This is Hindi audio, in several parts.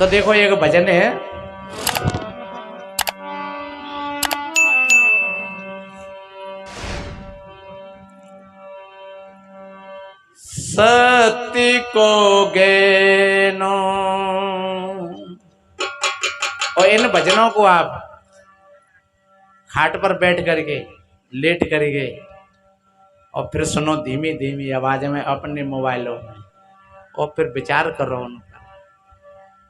तो देखो एक भजन है, सत्य को ज्ञानो। और इन भजनों को आप खाट पर बैठ करके लेट करके और फिर सुनो धीमी धीमी आवाज में अपने मोबाइलों में, और फिर विचार करो उनका,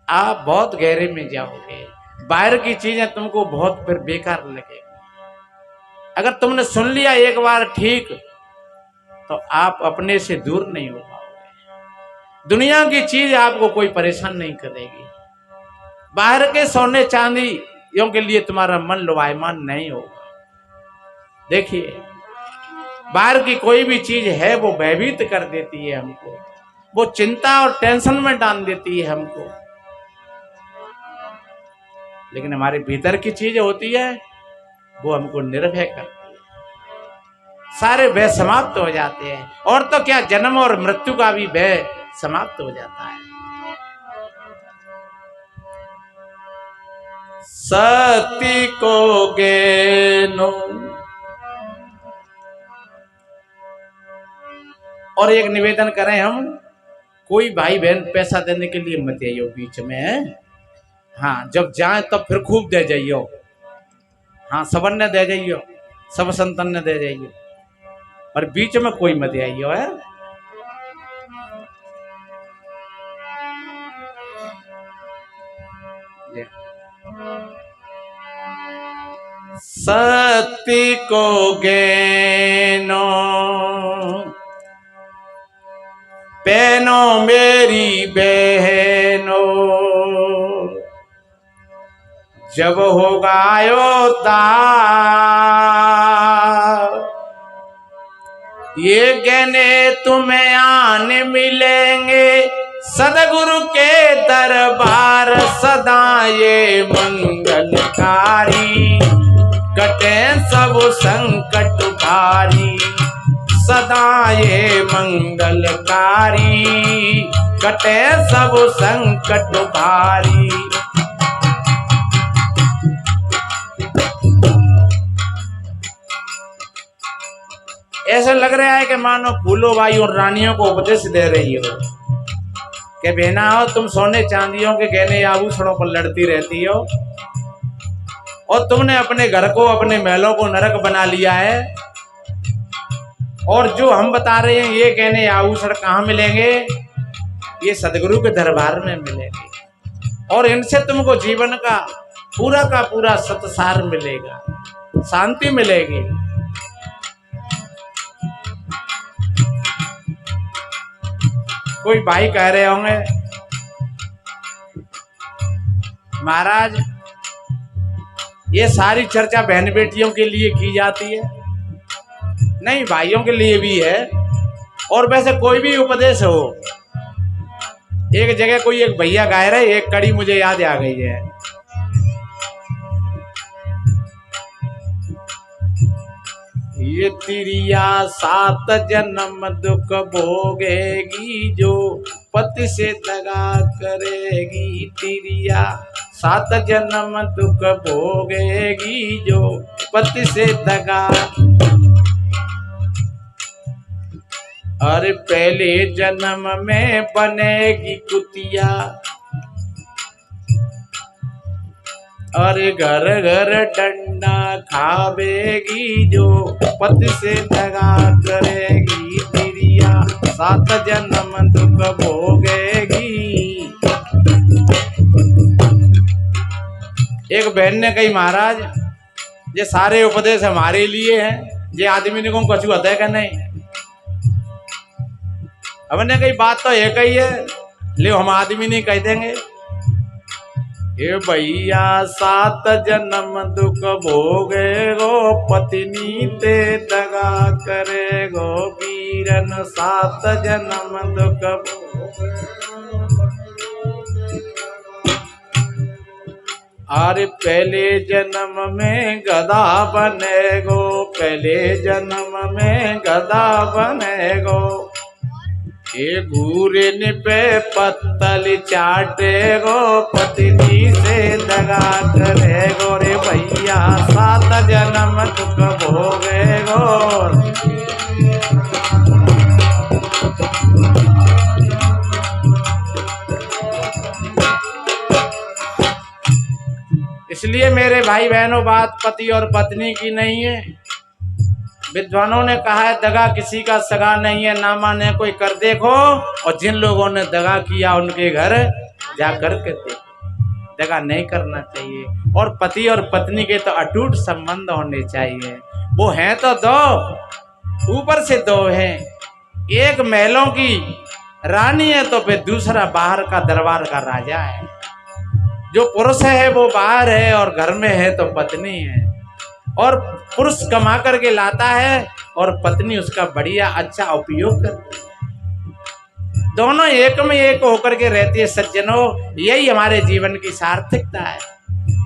आप बहुत गहरे में जाओगे। बाहर की चीजें तुमको बहुत फिर बेकार लगेगी। अगर तुमने सुन लिया एक बार ठीक, तो आप अपने से दूर नहीं हो पाओगे। दुनिया की चीज आपको कोई परेशान नहीं करेगी। बाहर के सोने चांदियों के लिए तुम्हारा मन लुभायमान नहीं होगा। देखिए, बाहर की कोई भी चीज है वो भयभीत कर देती है हमको, वो चिंता और टेंशन में डाल देती है हमको। लेकिन हमारे भीतर की चीज होती है वो हमको निर्भय करती है। सारे भय समाप्त हो जाते हैं, और तो क्या, जन्म और मृत्यु का भी भय समाप्त हो जाता है। सत्य को ज्ञानो। और एक निवेदन करें हम, कोई भाई बहन पैसा देने के लिए मत आइयो बीच में। हाँ, जब जाए तब फिर खूब दे जाइयो। हाँ, सबन ने दे जाइयो, सब संतन ने दे जाइयो, और बीच में कोई मत आइयो है। सत्य को ज्ञानो बहनो मेरी बहनो, जब होगा अयोध्या ये गहने तुम्हें आने मिलेंगे। सदगुरु के दरबार सदा ये मंगलकारी, कटे सब संकट भारी। सदा ये मंगलकारी, कटे सब संकट भारी। ऐसा लग रहा है कि मानो फूलों बाई और रानियों को उपदेश दे रही हो कि बहना हो, तुम सोने चांदियों के गहने आभूषणों पर लड़ती रहती हो, और तुमने अपने घर को, अपने महलों को नरक बना लिया है। और जो हम बता रहे हैं ये गहने आभूषण कहाँ मिलेंगे? ये सदगुरु के दरबार में मिलेंगे, और इनसे तुमको जीवन का पूरा सत्सार मिलेगा, शांति मिलेगी। कोई भाई कह रहे होंगे, महाराज ये सारी चर्चा बहन बेटियों के लिए की जाती है। नहीं, भाइयों के लिए भी है। और वैसे कोई भी उपदेश हो, एक जगह कोई एक भैया गाय रहे, एक कड़ी मुझे याद आ गई है। ये तिरिया 7 जन्म दुख भोगेगी, जो पति से दगा करेगी। तिरिया 7 जन्म दुख भोगेगी, जो पति से दगा। अरे पहले जन्म में बनेगी कुतिया, अरे घर घर डंडा खावेगी, जो पति से दगा करेगी। तिरिया 7 जन्म दुख भोगेगी। एक बहन ने कही, महाराज ये सारे उपदेश हमारे लिए हैं, ये आदमी ने को कछु होता है क्या? नहीं। हमने कही बात तो एक ही है, ले हम आदमी नहीं कह देंगे। ये भैया 7 जन्म दुख भोगेगो, पत्नी ते दगा करेगो। वीरन 7 जन्म दुख भोगेगो। अरे पहले जन्म में गधा बनेगो, पहले जन्म में गधा बनेगो। ये घूरने पे पत्तल चाटे गो, पत्नी से दगा करे गो रे भैया, 7 जन्म दुख भोगे गो। इसलिए मेरे भाई बहनों, बात पति और पत्नी की नहीं है। विद्वानों ने कहा है दगा किसी का सगा नहीं है, ना माने कोई कर देखो, और जिन लोगों ने दगा किया उनके घर जाकर के देखो। दगा नहीं करना चाहिए। और पति और पत्नी के तो अटूट संबंध होने चाहिए। वो हैं तो दो, ऊपर से दो हैं। एक महलों की रानी है तो फिर दूसरा बाहर का दरबार का राजा है। जो पुरुष है वो बाहर है और घर में है तो पत्नी है। और पुरुष कमा करके लाता है और पत्नी उसका बढ़िया अच्छा उपयोग करती है। दोनों एक में एक होकर के रहती है। सज्जनों, यही हमारे जीवन की सार्थकता है।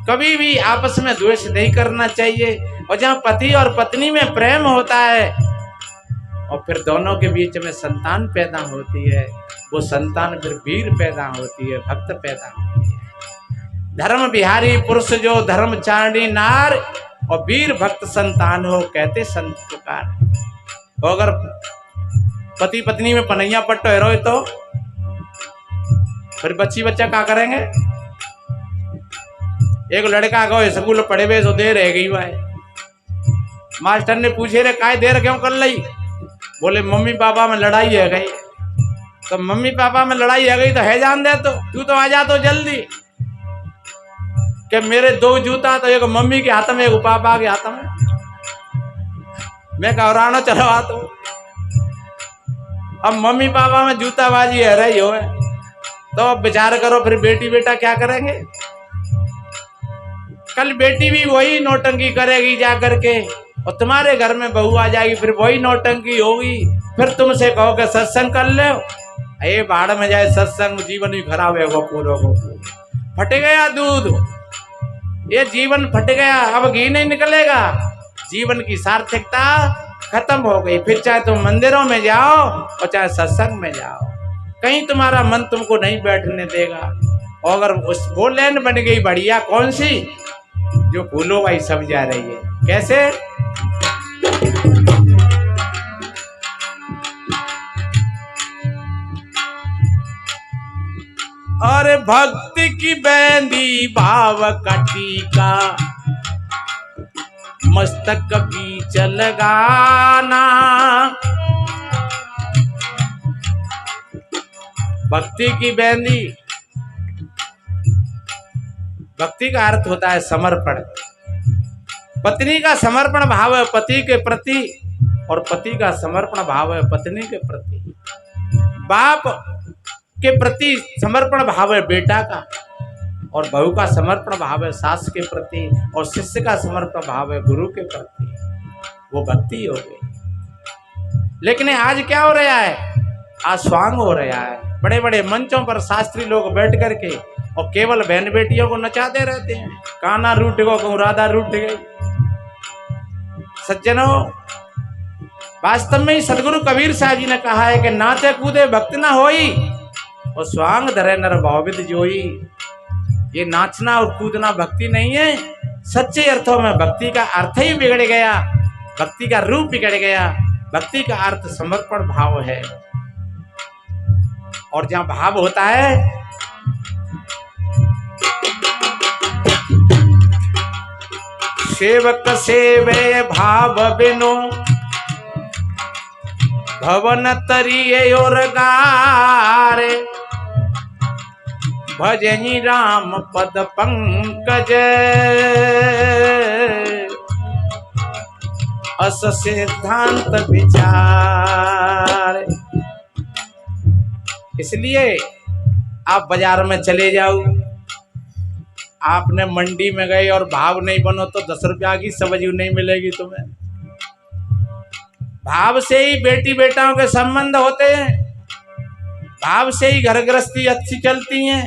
कभी भी आपस में द्वेष नहीं करना चाहिए। और जहाँ पति और पत्नी में प्रेम होता है और फिर दोनों के बीच में संतान पैदा होती है, वो संतान फिर वीर पैदा होती है, भक्त पैदा होती है। धर्म बिहारी पुरुष जो धर्मचारिणी नार, और वीर भक्त संतान हो कहते संत पुकार। और अगर पति पत्नी में पनैया पट्टो हेरो तो फिर बच्ची बच्चा क्या करेंगे। एक लड़का गो स्कूल पढ़े हुए सो देर रह गई भाई। मास्टर ने पूछे रे काय देर क्यों कर ली। बोले मम्मी पापा में लड़ाई है गई। तो मम्मी पापा में लड़ाई है गई तो है जान दे, तो तू तो आ जा तो जल्दी। कि मेरे 2 जूता, तो एक मम्मी के हाथ में एक पापा के हाथ में। मैं कौराना चलवा तो अब मम्मी पापा में जूताबाजी है रही हो है। तो अब विचार करो फिर बेटी बेटा क्या करेंगे। कल बेटी भी वही नौटंकी करेगी जा करके, और तुम्हारे घर में बहू आ जाएगी फिर वही नौटंकी होगी। फिर तुमसे कहो कि सत्संग कर ले, ये बाढ़ में जाए सत्संग, जीवन ही खराब है वो पूरा को। फट गया दूध, ये जीवन फट गया, अब घी नहीं निकलेगा। जीवन की सार्थकता खत्म हो गई। फिर चाहे तुम मंदिरों में जाओ और चाहे सत्संग में जाओ, कहीं तुम्हारा मन तुमको नहीं बैठने देगा। और अगर उस वो लाइन बन गई बढ़िया, कौन सी, जो फूलों वाली सब जा रही है। कैसे? अरे भक्ति की बैंदी भाव का टीका, मस्तक बीच लगाना। भक्ति की बैंदी, भक्ति का अर्थ होता है समर्पण। पत्नी का समर्पण भाव है पति के प्रति, और पति का समर्पण भाव है पत्नी के प्रति। बाप के प्रति समर्पण भाव है बेटा का, और बहू का समर्पण भाव है सास के प्रति, और शिष्य का समर्पण भाव है गुरु के प्रति। वो भक्ति हो गई। लेकिन आज क्या हो रहा है, आज स्वांग हो रहा है। बड़े बड़े मंचों पर शास्त्री लोग बैठ करके और केवल बहन बेटियों को नचाते रहते हैं। काना रूठ गो, कहूं राधा रूठ गई। सज्जनों, वास्तव में ही सदगुरु कबीर साहब जी ने कहा है कि नाचे कूदे भक्त ना होई, और स्वांग धरे नर भावित जोई। ये नाचना और कूदना भक्ति नहीं है। सच्चे अर्थों में भक्ति का अर्थ ही बिगड़ गया, भक्ति का रूप बिगड़ गया। भक्ति का अर्थ समर्पण भाव है, और जहां भाव होता है सेवक सेवे भाव बिनु, भवन तरिये और गारे। भजनी राम पद पंकज, अस सिद्धांत विचार। इसलिए आप बाजार में चले जाओ, आपने मंडी में गए और भाव नहीं बनो तो 10 रुपया की सब्जी नहीं मिलेगी तुम्हें। भाव से ही बेटी बेटाओं के संबंध होते हैं, भाव से ही घर गृहस्थी अच्छी चलती है,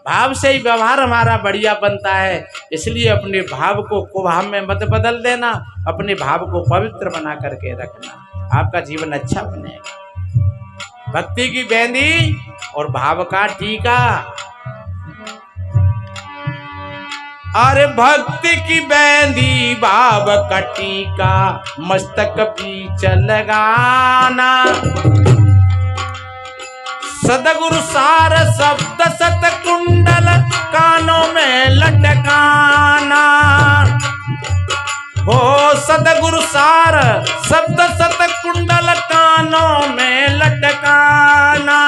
भाव से ही व्यवहार हमारा बढ़िया बनता है। इसलिए अपने भाव को कुभाव में मत बदल देना, अपने भाव को पवित्र बना करके रखना, आपका जीवन अच्छा बनेगा। भक्ति की बेंदी और भाव का टीका। अरे भक्ति की बेंदी भाव का टीका मस्तक बीच लगाना। सदगुरु सार शब्द सत कुंडल कानों में लटकाना। हो सदगुरु सार शब्द सत कुंडल कानों में लटकाना।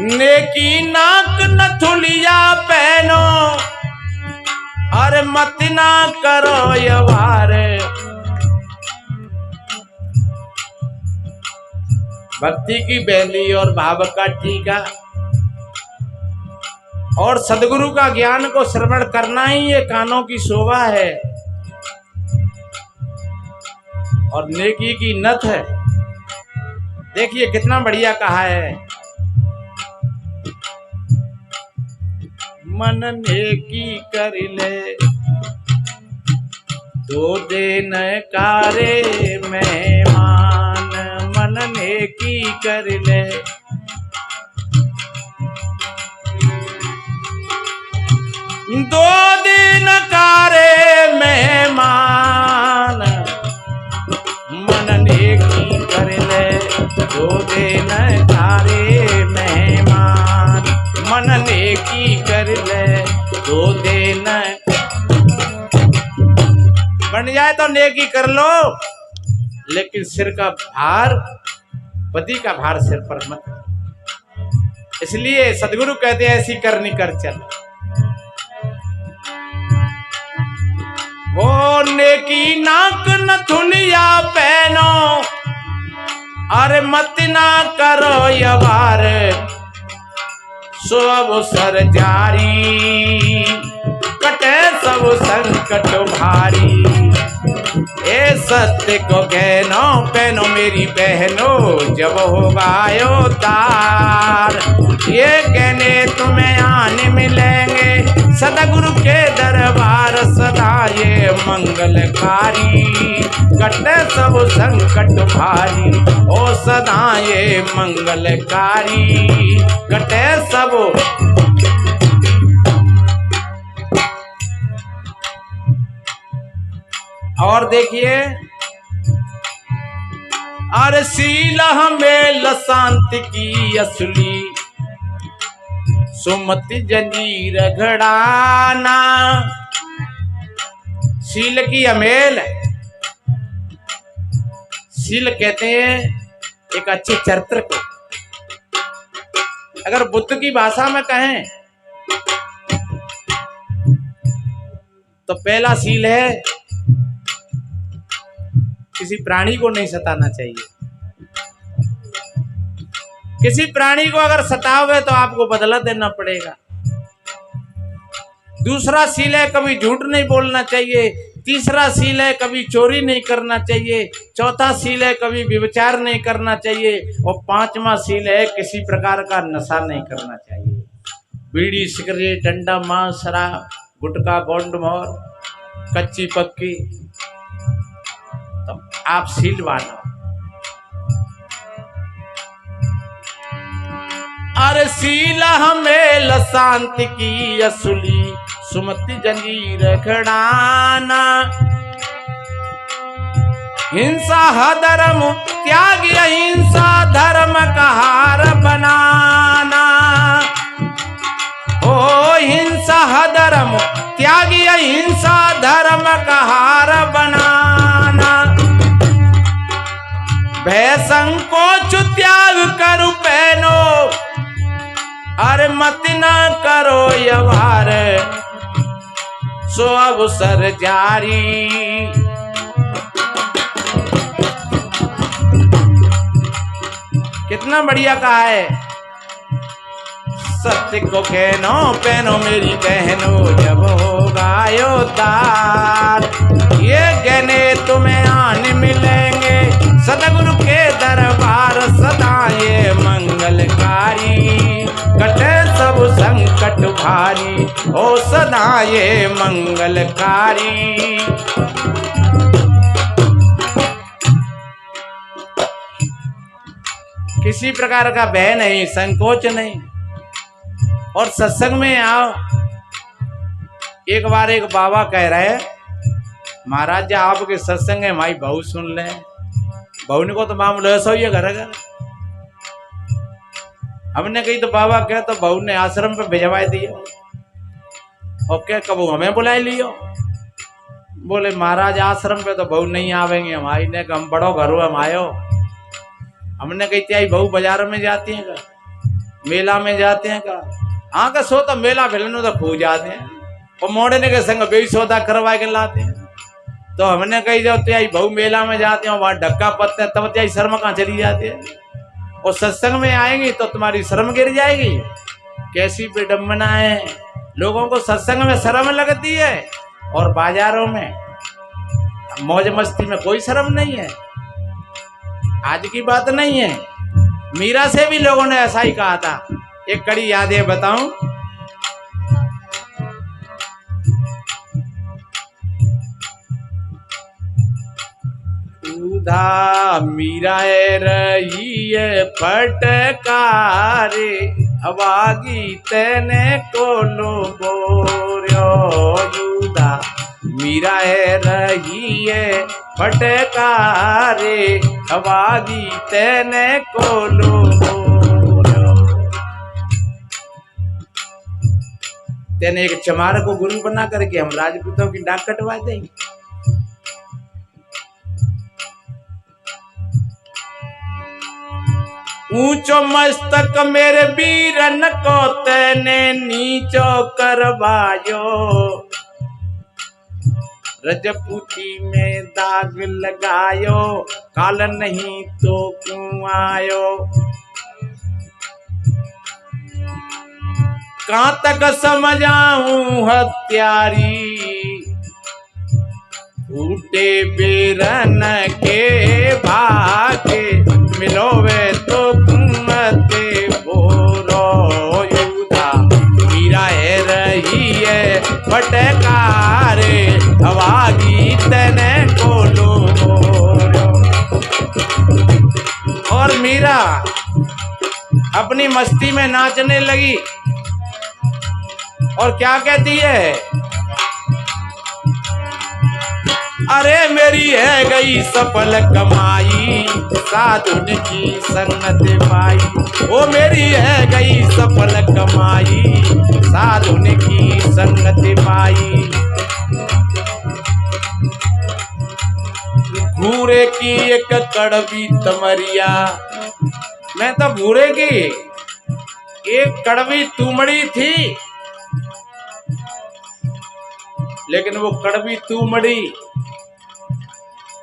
नेकी नाक नथुलिया पहनो अरे मत ना करो यवार। भक्ति की बेली और भाव का टीका और सदगुरु का ज्ञान को श्रवण करना ही ये कानों की शोभा है और नेकी की नथ है। देखिए कितना बढ़िया कहा है, मन नेकी कर ले तो देन कारे मेहमान। मन नेकी कर ले दो दिन कारे मेहमान। मन नेकी कर ले दो दिन कारे मेहमान। मन नेकी कर ले दो दिन। बन जाए तो नेकी कर लो लेकिन सिर का भार पति का भार सिर पर मत। इसलिए सदगुरु कहते हैं ऐसी करनी कर चल। वो नेकी नाक नथुलिया पहनो अरे मत ना करो यवार। सो अवसर जारी कटे सब संकट भारी। ए सत्य को कहनो पहनो मेरी बहनों जब होगा तार। ये कहने तुम्हें आने मिलेंगे सदगुरु के दरबार सदा ये मंगलकारी। कटे सब संकट भारी ओ सदा ये मंगलकारी। कटे सब और देखिए अरे सील हमें शांति की असली। सुमति जंजीर घड़ाना। शील की अमेल, शील कहते हैं एक अच्छे चरित्र को। अगर बुद्ध की भाषा में कहें तो पहला शील है किसी प्राणी को नहीं सताना चाहिए। किसी प्राणी को अगर सताओगे तो आपको बदला देना पड़ेगा। दूसरा शील है कभी झूठ नहीं बोलना चाहिए। तीसरा शील है कभी चोरी नहीं करना चाहिए। चौथा शील है कभी व्यभिचार नहीं करना चाहिए। और पांचवा शील है किसी प्रकार का नशा नहीं करना चाहिए। बीड़ी सिगरेट डंडा मांस शराब गुटखा गोंड मोर कच्ची पक्की तो आप शीलवान हो। अरे शील हमें शांति की असुली। सुमति जंजीर खड़ाना। हिंसा धर्म त्याग अहिंसा धर्म का हार बनाना। ओ हिंसा धर्म त्याग अहिंसा धर्म का हार बनाना। भय संकोच त्याग करु पहनो अरे मत ना करो यवार। सो अवसर जारी कितना बढ़िया कहा है। सत्य को कहनो पहनो मेरी बहनों जब होगा तार। ये गहने तुम्हें आने मिलेंगे सदगुरु के दरबार सदा ये मंगलकारी। कटे सब संकट भारी ओ सदा ये मंगलकारी। किसी प्रकार का भय नहीं, संकोच नहीं, और सत्संग में आओ। एक बार एक बाबा कह रहे, महाराज जी आपके सत्संग है माई बहू सुन ले। बहू ने को तो मामलो ऐसा ही है घर घर। हमने कही तो बाबा कह, तो बहू ने आश्रम पे भिजवा दिया। और क्या कब हमें बुला लियो? बोले महाराज आश्रम पे तो बहू नहीं आवेंगे हमारी ने, हम बड़ो घर हम आयो। हमने कही त्याई बहू बाजार में जाती है का, मेला में जाते हैं का? हाँ का सो तो मेला भेलनो तो खो जाते हैं, और मोड़े ने के संग बेई सौदा करवा के लाते हैं। तो हमने कही जब त्याई बहू मेला में जाते हैं वहां धक्का पत्ते, तब त्याई शर्म कहाँ चली जाती है? और सत्संग में आएंगी तो तुम्हारी शर्म गिर जाएगी। कैसी विडम्बना है, लोगों को सत्संग में शर्म लगती है और बाजारों में मौज मस्ती में कोई शर्म नहीं है। आज की बात नहीं है, मीरा से भी लोगों ने ऐसा ही कहा था। एक कड़ी याद है बताऊं, उधा मीरा रही है फटकारे, अवागी तेने को लो बोर्यो। उधा मीरा रही है फटकारे, अवागी तेने को लो बोर्यो। तेने एक चमार को गुरु बना करके हम राजपूतों की डाक कटवा देंगे। ऊंचो मस्तक मेरे वीरन को तेने नीचो करवायो, रजपूती में दाग लगायो, काल नहीं तो क्यों आयो। कहां तक समझाऊं हत्यारी, फूटे बेरन के भागे, मिलोवे तो कुमते बोरो। युधा मीरा रही है फटकारे, अवागी तने को लो। और मीरा अपनी मस्ती में नाचने लगी और क्या कहती है, अरे मेरी है गई सफल कमाई, साधुन की संगत पाई। ओ मेरी है गई सफल कमाई, साधुन की संगत पाई। भूरे की एक कड़वी तमरिया, मैं तो भूरे की एक कड़वी तुमड़ी थी, लेकिन वो कड़वी तुमड़ी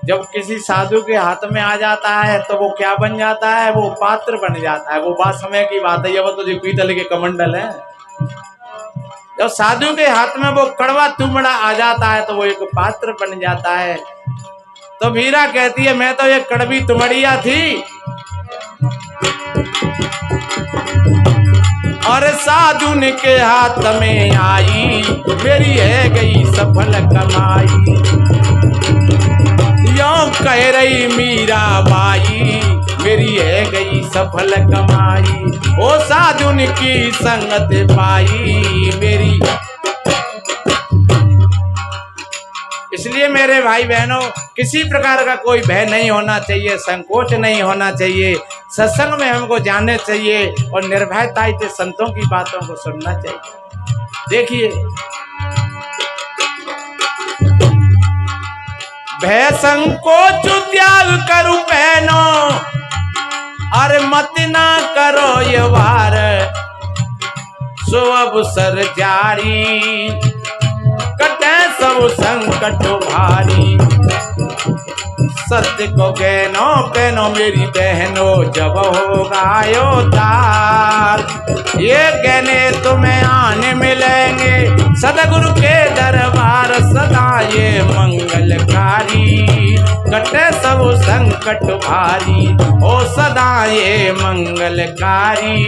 जब किसी साधु के हाथ में आ जाता है तो वो क्या बन जाता है? वो पात्र बन जाता है। वो बात समय की बात है, वो तो जो पीतल के कमंडल है। जब साधु के हाथ में वो कड़वा तुमड़ा आ जाता है तो वो एक पात्र बन जाता है। तो मीरा कहती है मैं तो एक कड़वी तुमड़िया थी और साधु के हाथ में आई, मेरी है गई सफल कमाई। यो कह रही मीरा बाई, मेरी है गई सफल कमाई। ओ साधु की संगत पाई मेरी। इसलिए मेरे भाई बहनों, किसी प्रकार का कोई भय नहीं होना चाहिए, संकोच नहीं होना चाहिए। सत्संग में हमको जाने चाहिए और निर्भयता से संतों की बातों को सुनना चाहिए। देखिए, भय संकोच त्याग करूं बहनों, अरे मत ना करो ये वार, सो अवसर जारी, कटे सब संकट भारी। सत्य को कहनो मेरी बहनों, जब होगा यो तार, ये कहने तुम्हें आने मिलेंगे सदगुरु के दरबार। सदा ये मंगलकारी, कटे सब संकट भारी, ओ सदा ये मंगलकारी।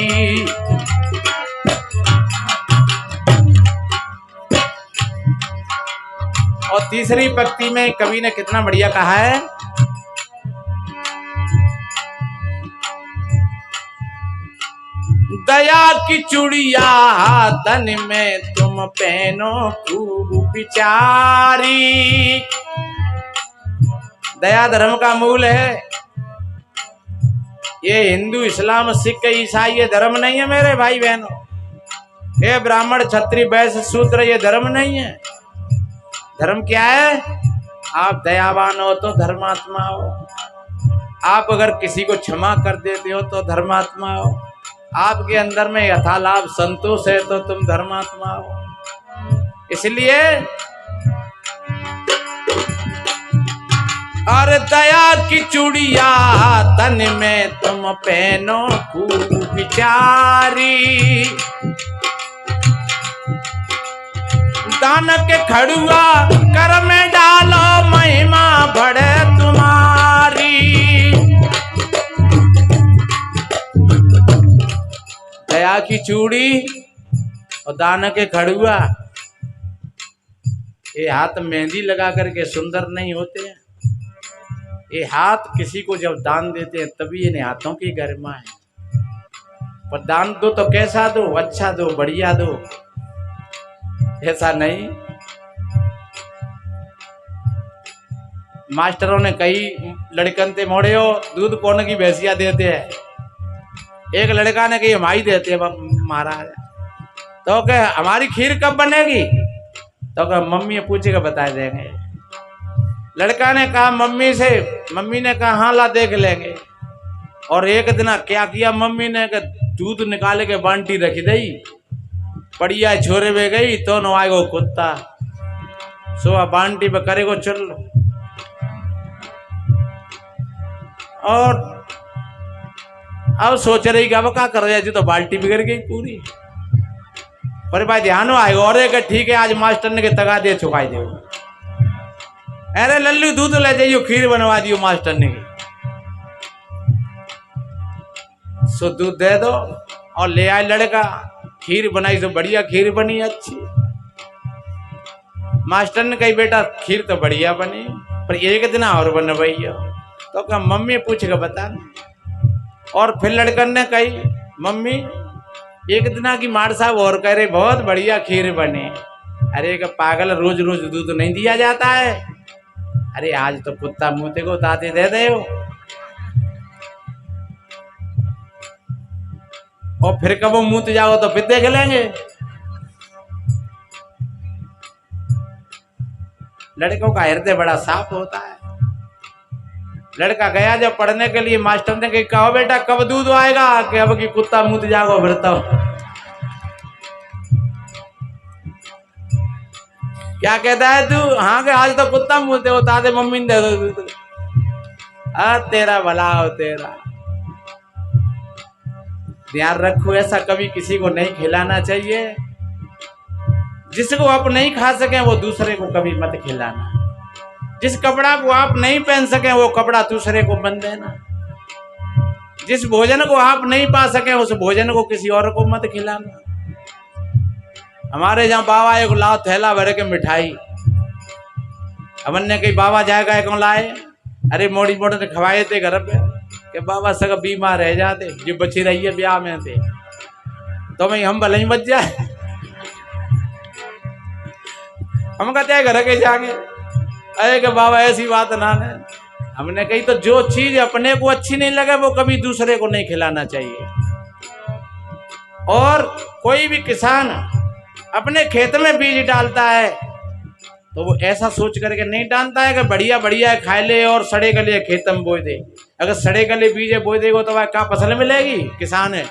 और तीसरी पंक्ति में कवि ने कितना बढ़िया कहा है, दया की चूड़िया तन में तुम पहनो खूब बिचारी। दया धर्म का मूल है। ये हिंदू इस्लाम सिख ईसाई ये धर्म नहीं है मेरे भाई बहनों। ये ब्राह्मण क्षत्रिय वैश्य शूद्र ये धर्म नहीं है। धर्म क्या है? आप दयावान हो तो धर्मात्मा हो। आप अगर किसी को क्षमा कर देते हो तो धर्मात्मा हो। आपके अंदर में यथालाभ संतोष है तो तुम धर्मात्मा हो। इसलिए और दया की चूड़िया तन में तुम पहनो खूब बिचारी। दान के खड़ुआ कर में डालो महिमा बढ़े तुम्हारी। दया की चूड़ी और दान के खड़ुआ ये हाथ मेहंदी लगा करके सुंदर नहीं होते हैं। ये हाथ किसी को जब दान देते हैं तभी इन हाथों की गरिमा है। पर दान दो तो कैसा दो? अच्छा दो, बढ़िया दो, ऐसा नहीं। मास्टरों ने कई लड़कन ते मोड़े हो दूध कौन की भैंसिया देते हैं। एक लड़का ने कही हमारी देते हैं महाराज। तो क्या हमारी खीर कब बनेगी? तो क्या मम्मी पूछेगा बता देंगे। लड़का ने कहा मम्मी से, मम्मी ने कहा हाँ ला देख लेंगे। और एक दिन क्या किया मम्मी ने, दूध निकाले के बांटी रखी दई, बढ़िया छोरे में गई तो नवाएगो कुत्ता सुबह बांटी पे करेगो चल। और अब सोच रही कि अब क्या कर रहे जी, तो बाल्टी बिगड़ गई पूरी। पर भाई ध्यान आएगा और एक ठीक है आज मास्टर ने के तगा दे चुकाई दे। अरे लल्लू दूध ले जाइयो खीर बनवा दियो मास्टर ने की। सो दूध दे दो और ले आए लड़का, खीर बनाई तो बढ़िया खीर बनी अच्छी। मास्टर ने कही बेटा खीर तो बढ़िया बनी पर एक दिन और बनवाइयो। तो क्या मम्मी पूछेगा बता। और फिर लड़कन ने कही मम्मी एक दिन की मार साहब और कह रहे बहुत बढ़िया खीर बने। अरे का पागल रोज रोज दूध नहीं दिया जाता है। अरे आज तो कुत्ता मुँह को ताते दे दे हो। और फिर कब वो मुँह जाओ तो फिर देख लेंगे। लड़कों का हृदय बड़ा साफ होता है। लड़का गया जब पढ़ने के लिए, मास्टर ने कहा बेटा कब दूध आएगा? कि अब की कुत्ता मुँह जाओ फिरता हो। क्या कहता है तू? हाँ के आज तो कुत्ता मुँह दे होता दे मम्मी ने दे दो दूध। तेरा भला हो तेरा। ध्यान रखो ऐसा कभी किसी को नहीं खिलाना चाहिए। जिसको आप नहीं खा सके वो दूसरे को कभी मत खिलाना। जिस कपड़ा को आप नहीं पहन सके वो कपड़ा दूसरे को बन देना। जिस भोजन को आप नहीं पा सके उस भोजन को किसी और को मत खिलाना। हमारे जहाँ बाबा एक लाओ थैला भर के मिठाई। हमन ने कही बाबा जाएगा क्यों लाए? अरे मोड़ी मोड़ी ने खवाए थे घर पे कि बाबा सगा बीमार रह जाते जो बची रही है ब्याह में थे तो मैं हम भले ही बच जाए। हम कहते हैं घर के जाके। अरे कि बाबा ऐसी बात ना है। हमने कही तो जो चीज अपने को अच्छी नहीं लगे वो कभी दूसरे को नहीं खिलाना चाहिए। और कोई भी किसान अपने खेत में बीज डालता है तो वो ऐसा सोच करके नहीं डालता है कि बढ़िया बढ़िया खाए ले और सड़े गले खेत में बोए दे। अगर सड़े गले बीज बोए देगा तो वह क्या फसल मिलेगी? किसान है?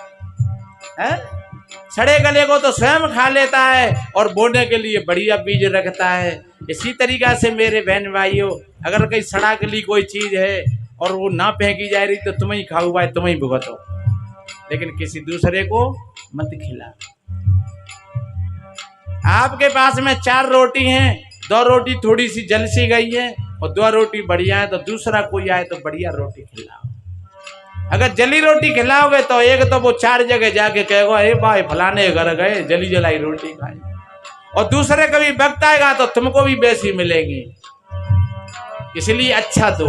सड़े गले को तो स्वयं खा लेता है और बोने के लिए बढ़िया बीज रखता है। इसी तरीका से मेरे बहन भाइयों अगर कहीं सड़ा गली कोई चीज है और वो ना फेंकी जा रही तो तुम ही खाओ भाई, तुम ही भुगतो, लेकिन किसी दूसरे को मत खिला। आपके पास में 4 रोटी हैं, 2 रोटी थोड़ी सी जल सी गई है और 2 रोटी बढ़िया है तो दूसरा कोई आए तो बढ़िया रोटी खिलाओ। अगर जली रोटी खिलाओगे तो एक तो वो 4 जगह जाके कहेगा अरे भाई फलाने घर गए जली जलाई रोटी खाई, और दूसरे कभी वक्त आएगा तो तुमको भी वैसी मिलेगी। इसलिए अच्छा दो,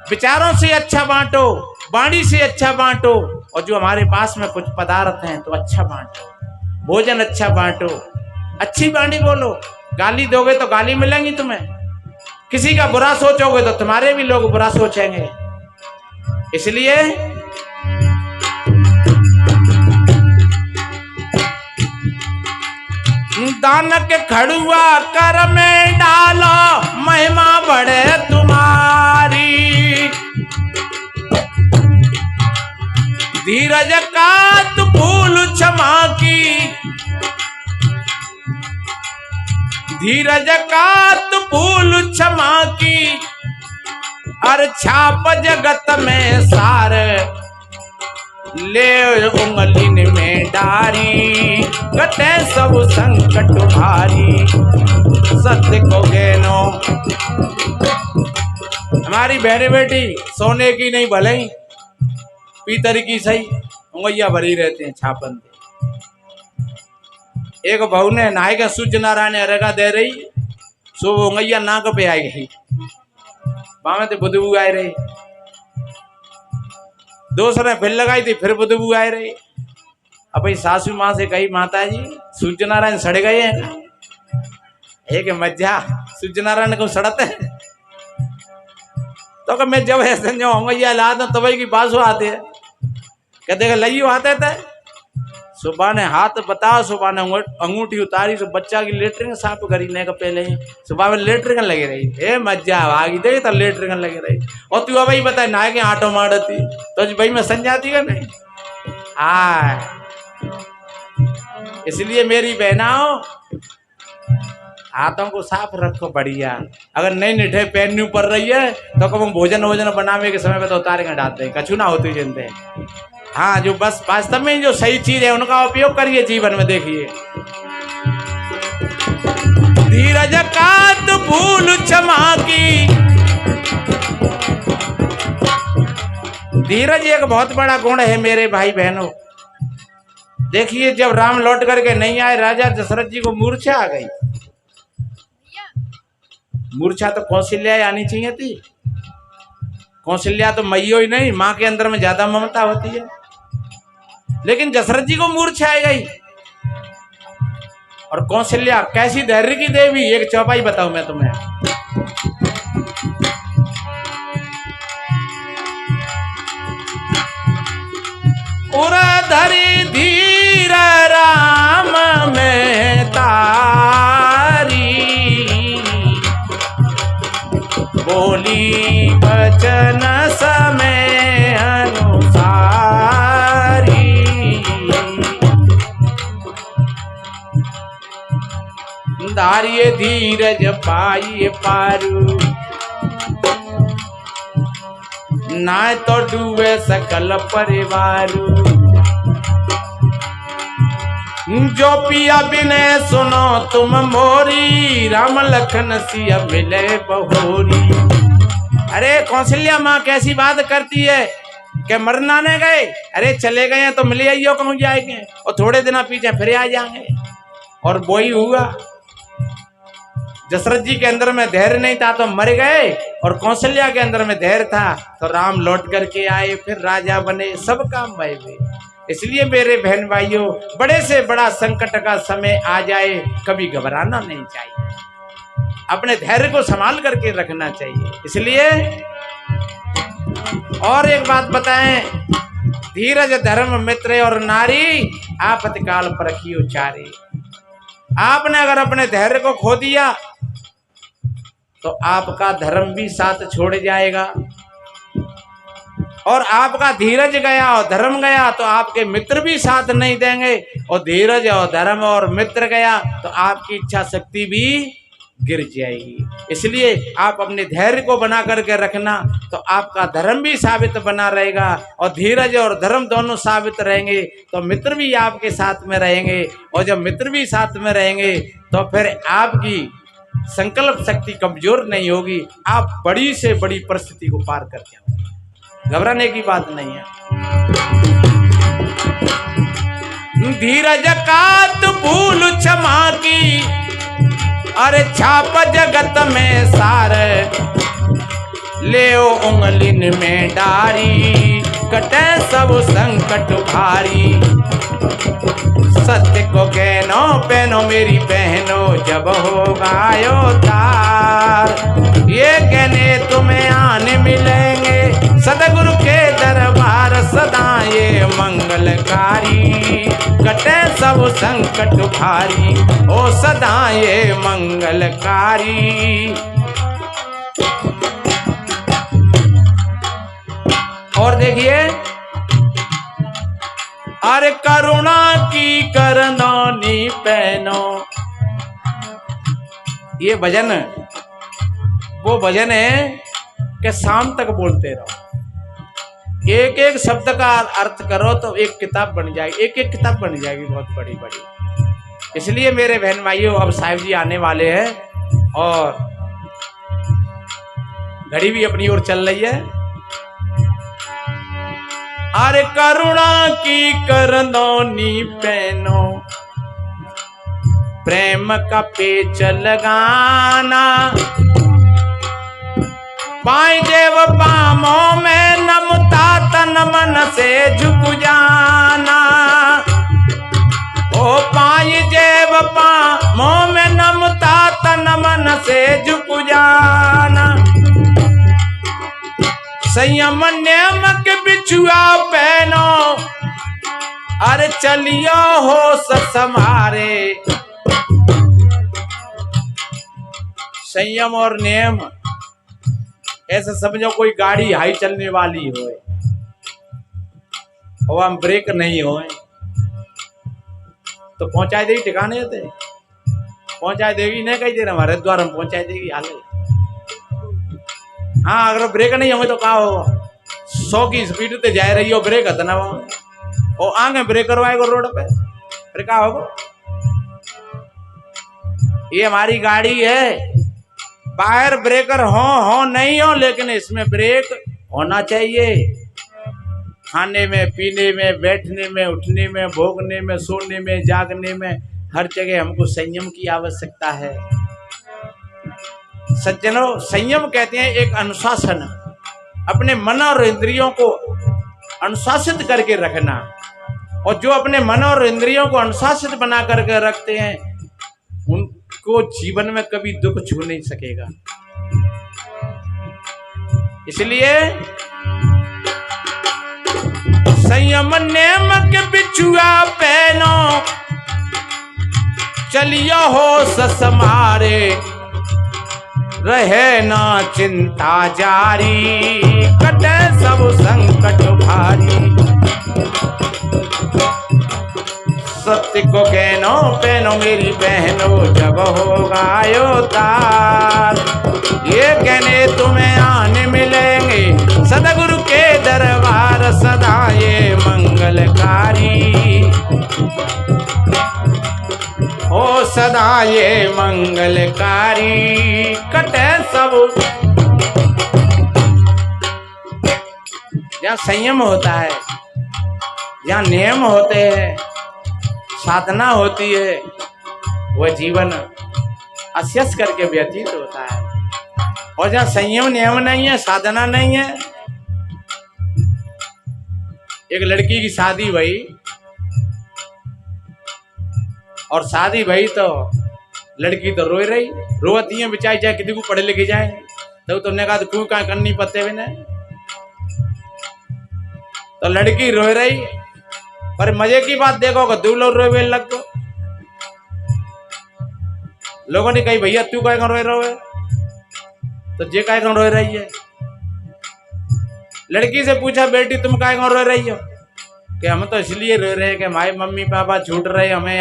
विचारों से अच्छा बांटो, वाणी से अच्छा बांटो, और जो हमारे पास में कुछ पदार्थ हैं तो अच्छा बांटो, भोजन अच्छा बांटो, अच्छी बाणी बोलो। गाली दोगे तो गाली मिलेंगी तुम्हें, किसी का बुरा सोचोगे तो तुम्हारे भी लोग बुरा सोचेंगे। इसलिए दान के खड़ुआ कर में डालो, महिमा बढ़े तुम्हारी। धीरज का तू फूल क्षमा की, धीरज का तू फूल क्षमा की। और छाप जगत में सार, ले उंगली में डारी। कटे सब संकट भारी, सत्य को ज्ञानो। हमारी बहन बेटी सोने की नहीं भले ही पीतल की सही, उंगलियां भरी रहते हैं छापन। एक बहू ने नहाए के सूर्य नारायण अरेगा दे रही, सो वो उंगलियां नाक पे आई गई, बामे तो बदबू आई रही। दूसरे फिर लगाई थी, फिर बदबू आई रही। अब भाई सासू माँ से कही, माता जी सूर्य नारायण सड़ गए हैं। एक मज्जा सूर्य नारायण को सड़ते हैं तो मैं जब ऐसे जो उंगलियां ला दो तब की बात आते है, कहते लइयो आते थे। सुबह ने हाथ बताओ, सुबह ने अंगूठी उतारी तो बच्चा की लेटरिंग साफ करीने का पहले ही सुबह में लेटरिंग लगी रही। ए मज्जा आगी दे तो लेटरिंग लगी रही। और तू भाई बता ना के आटो मारती तो भाई मैं समझाती का नहीं। इसलिए मेरी बहनाओ हाथों को साफ रखो बढ़िया। अगर नहीं निठे पहननी पड़ रही है तो कब हम भोजन वोजन बनाने के समय पे तो उतारे के डालते हैं, कछु ना होती जनते। हाँ, जो बस वास्तव में जो सही चीज है उनका उपयोग करिए जीवन में। देखिए धीरज का तू फूल क्षमा की। धीरज एक बहुत बड़ा गुण है मेरे भाई बहनों। देखिए जब राम लौट करके नहीं आए, राजा दशरथ जी को मूर्छा आ गई। मूर्छा तो कौशल्या आनी चाहिए थी। कौशल्या तो मैयो ही नहीं, माँ के अंदर में ज्यादा ममता होती है, लेकिन दशरथ जी को मूर्छा आ गई। और कौशल्या कैसी धैर्य की देवी, एक चौपाई बताऊं मैं तुम्हें। उरधरी धीर राम में तारी, बोली वचन समय अनुसारी। धारिये धीरज पाइए पारू, ना तो डूबे सकल परिवार। जो पिया बिने सुनो तुम मोरी, राम लखन सिया मिले बहोरी। अरे कौशल्या माँ कैसी बात करती है कि मरना ने गए, अरे चले गए हैं तो मिले आइयो कहूँ जाएंगे, और थोड़े दिन पीछे फिर आ जाएंगे। और वही हुआ, दशरथ जी के अंदर में धैर्य नहीं था तो मर गए, और कौशल्या के अंदर में धैर्य था तो राम लौट करके आए, फिर राजा बने, सब काम भय हुए। इसलिए मेरे बहन भाइयों, बड़े से बड़ा संकट का समय आ जाए कभी घबराना नहीं चाहिए, अपने धैर्य को संभाल करके रखना चाहिए। इसलिए और एक बात बताएं, धीरज धर्म मित्र और नारी, आपत्काल परखियो चारी। आपने अगर अपने धैर्य को खो दिया तो आपका धर्म भी साथ छोड़ जाएगा, और आपका धीरज गया और धर्म गया तो आपके मित्र भी साथ नहीं देंगे, और धीरज और धर्म और मित्र गया तो आपकी इच्छा शक्ति भी गिर जाएगी। इसलिए आप अपने धैर्य को बना करके रखना, तो आपका धर्म भी साबित बना रहेगा, और धीरज और धर्म दोनों साबित रहेंगे तो मित्र भी आपके साथ में रहेंगे, और जब मित्र भी साथ में रहेंगे तो फिर आपकी संकल्प शक्ति कमजोर नहीं होगी, आप बड़ी से बड़ी परिस्थिति को पार कर जाओगे। घबराने की बात नहीं है। धीरज का तू भूल क्षमा की, अरे छाप जगत में सार, ले उंगलिन में डारी। कटे सब संकट भारी। सत्य को कहनो पहनो मेरी बहनों जब होगा तार। ये कहने तुम्हें आने मिलेंगे सतगुरु के दरबार सदा ये मंगलकारी। कटे सब संकट भारी ओ सदा ये मंगलकारी। और देखिए, अरे करुणा की करनौनी पहनो। ये भजन वो भजन है कि शाम तक बोलते रहो, एक एक शब्द का अर्थ करो तो एक किताब बन जाएगी, एक एक किताब बन जाएगी बहुत बड़ी बड़ी। इसलिए मेरे बहन भाइयों, अब साहिब जी आने वाले हैं और घड़ी भी अपनी ओर चल रही है। अरे करुणा की करनौनी पहनो, प्रेम का पेच लगाना। पाई देव पामों में नमता तन मन से झुक जाना। ओ पाई देव पामों में नमता तन मन से झुक जाना। संयम नियम के बिछुआ पहनो, अरे चलियो हो समारे। संयम और नियम ऐसा समझो कोई गाड़ी हाई चलने वाली हो और हम ब्रेक नहीं हो तो पहुंचा देगी ठिकाने थे, पहुंचा देगी नहीं कही देर हमारे द्वार हम पहुंचा देगी हाल। हाँ, अगर ब्रेक नहीं हमें तो कहा हो 100 की स्पीड पे जा रही हो, ब्रेक हतना वो और आगे ब्रेक करवाएगा रोड पे, फिर क्या होगा? ये हमारी गाड़ी है, बाहर ब्रेकर हो नहीं हो, लेकिन इसमें ब्रेक होना चाहिए। खाने में, पीने में, बैठने में, उठने में, भोगने में, सोने में, जागने में, हर जगह हमको संयम की आवश्यकता है। सज्जनों, संयम कहते हैं एक अनुशासन, अपने मन और इंद्रियों को अनुशासित करके रखना। और जो अपने मन और इंद्रियों को अनुशासित बना करके रखते हैं उनको जीवन में कभी दुख छू नहीं सकेगा। इसलिए संयम नियम के बिछुआ पहनो, चलियो हो समारे। रहे ना चिंता जारी, कटे सब संकट भारी। सत्य को कहनो पहनो मेरी बहनों जब होगा तार। ये कहने तुम्हें आने मिलेंगे सतगुरु के दरबार सदा ये मंगलकारी। ओ सदा ये मंगलकारी। कटे सब, जहाँ संयम होता है, जहाँ नियम होते हैं, साधना होती है, वह जीवन अस्यस करके व्यतीत होता है। और जहाँ संयम नियम नहीं है, साधना नहीं है। एक लड़की की शादी भई और शादी भई तो लड़की तो रोई रही, रोती है बेचारी, चाहे किसी को पढ़े लिखे जाए। तो तुमने कहा तो क्यों क्या करनी पड़ते हुए नहीं, तो लड़की रोई रही। पर मजे की बात देखो कि 2 लोग रोए लग गो। लोगों ने कही भैया तू क्या रोए रहे, तो जे क्या रोए रही है। लड़की से पूछा बेटी तुम क्या रोए रही हो, कि हम तो इसलिए रो रहे हैं कि हमारे मम्मी पापा छूट रहे, हमें